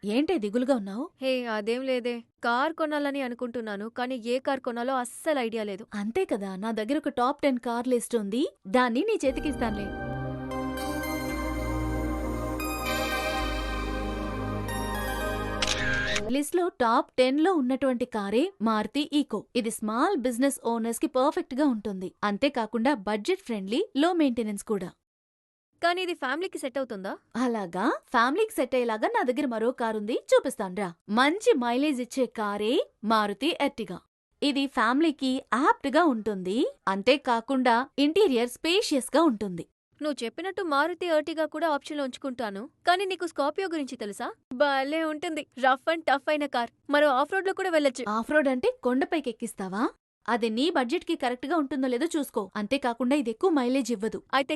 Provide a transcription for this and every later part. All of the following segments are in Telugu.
ఏంటే దిగులుగా ఉన్నావు? హే, అదేం లేదే. కార్ కొనాలని అనుకుంటున్నాను, కానీ ఏ కార్ కొనాలో అస్సలు ఐడియా లేదు. అంతే కదా, నా దగ్గర ఒక టాప్ 10 కార్ లిస్ట్ ఉంది. దాన్ని నీ చేతికిస్తానులే. లిస్ట్ లో టాప్ 10 లో ఉన్నటువంటి కారే మారుతి ఈకో. ఇది స్మాల్ బిజినెస్ ఓనర్స్ కి పర్ఫెక్ట్ గా ఉంటుంది. అంతేకాకుండా బడ్జెట్ ఫ్రెండ్లీ, లో మెయింటెనెన్స్ కూడా. కానీ ఇది ఫ్యామిలీకి సెట్ అవుతుందా? అలాగా, ఫ్యామిలీకి సెట్ అయ్యేలాగా నా దగ్గర మరో కారుంది, చూపిస్తాన్రా. మంచి మైలేజ్ ఇచ్చే కారే మారుతి ఎర్టిగా. ఇది ఫ్యామిలీకి యాప్ట్ గా ఉంటుంది. అంతేకాకుండా ఇంటీరియర్ స్పేషియస్ గా ఉంటుంది. నువ్వు చెప్పినట్టు మారుతి ఎర్టిగా కూడా ఆప్షన్లో ఉంచుకుంటాను. కానీ నీకు స్కార్పియో గురించి తెలుసా? భలే ఉంటుంది. రఫ్ అండ్ టఫ్ అయిన కార్. మనం ఆఫ్ రోడ్ లో కూడా వెళ్ళొచ్చు. ఆఫ్ రోడ్ అంటే కొండపైకి ఎక్కిస్తావా? అది నీ బడ్జెట్ కి కరెక్ట్ గా ఉంటుందో లేదో చూసుకో. అంతేకాకుండా ఇది ఎక్కువ మైలేజ్ ఇవ్వదు. అయితే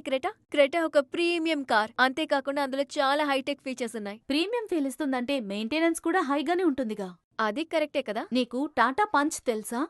క్రెటా ఒక ప్రీమియం కార్. అంతేకాకుండా అందులో చాలా హైటెక్ ఫీచర్స్ ఉన్నాయి. ప్రీమియం ఫీల్ ఇస్తుందంటే మెయింటెనెన్స్ కూడా హైగానే ఉంటుందిగా. అది కరెక్టే కదా. నీకు టాటా పంచ్ తెలుసా?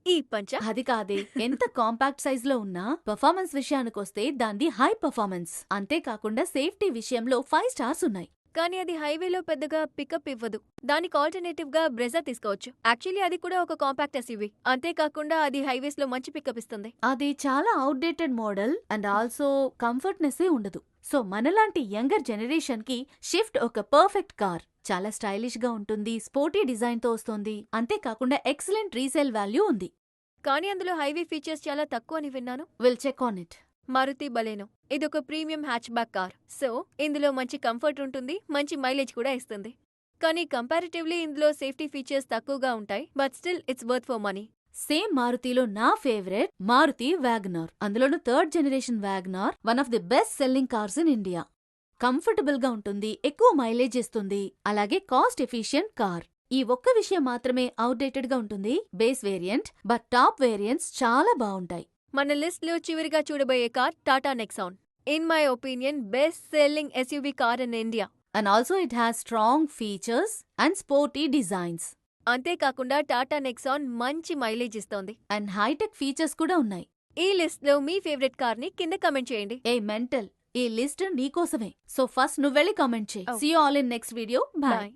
ఈ పంచ అది కాదే, ఎంత కాంపాక్ట్ సైజ్ లో ఉన్నా పర్ఫార్మెన్స్ విషయానికొస్తే దాంది హై పర్ఫార్మెన్స్. అంతేకాకుండా సేఫ్టీ విషయంలో 5 స్టార్స్ ఉన్నాయి. కానీ అది హైవేలో పెద్దగా పికప్ ఇవ్వదు. దానికి ఆల్టర్నేటివ్ గా బ్రెజా తీసుకోవచ్చు. యాక్చువల్లీ అది కూడా ఒక కాంపాక్ట్ ఎస్యూవీ. అంతేకాకుండా అది హైవేస్ లో మంచి పికప్ ఇస్తుంది. అది చాలా అవుట్డేటెడ్ మోడల్ అండ్ ఆల్సో కంఫర్ట్నెస్సే ఉండదు. సో మనలాంటి యంగర్ జనరేషన్ కి షిఫ్ట్ ఒక పర్ఫెక్ట్ కార్. చాలా స్టైలిష్ గా ఉంటుంది, స్పోర్టీ డిజైన్ తో వస్తుంది. అంతేకాకుండా ఎక్సలెంట్ రీసేల్ వాల్యూ ఉంది. కానీ అందులో హైవే ఫీచర్స్ చాలా తక్కువ అని విన్నాను. Will check on it. Maruti Baleno ఇదొక premium hatchback car. So ఇందులో మంచి కంఫర్ట్ ఉంటుంది, మంచి మైలేజ్ కూడా ఇస్తుంది. కానీ కంపారిటివ్లీ ఇందులో సేఫ్టీ ఫీచర్స్ తక్కువగా ఉంటాయి. But still it's worth for money. Same మారుతిలో నా ఫేవరెట్ మారుతి వ్యాగనార్. అందులోనూ 3rd generation Wagon R one of the best selling cars in India. Comfortable గా ఉంటుంది, ఎక్కువ మైలేజ్ ఇస్తుంది, అలాగే కాస్ట్ ఎఫిషియెంట్ కార్. ఈ ఒక్క విషయం మాత్రమే అవుట్డేటెడ్ గా ఉంటుంది, base variant. But top variants చాలా బావుంటాయి. మన లిస్ట్ లో చివరిగా చూడబోయే car Tata Nexon. In my opinion best selling SUV car in India. And also it has strong features and sporty designs. అంతేకాకుండా టాటా నెక్సాన్ మంచి మైలేజ్ ఇస్తోంది. అండ్ హైటెక్ ఫీచర్స్ కూడా ఉన్నాయి. ఈ లిస్ట్ లో మీ ఫేవరెట్ కార్ ని కింద కమెంట్ చేయండి. ఏ మెంటల్, ఈ లిస్ట్ నీకోసమే. సో ఫస్ట్ నువ్వెళ్ళి కామెంట్ చేయి. Oh. See you all in next video. Bye. Bye.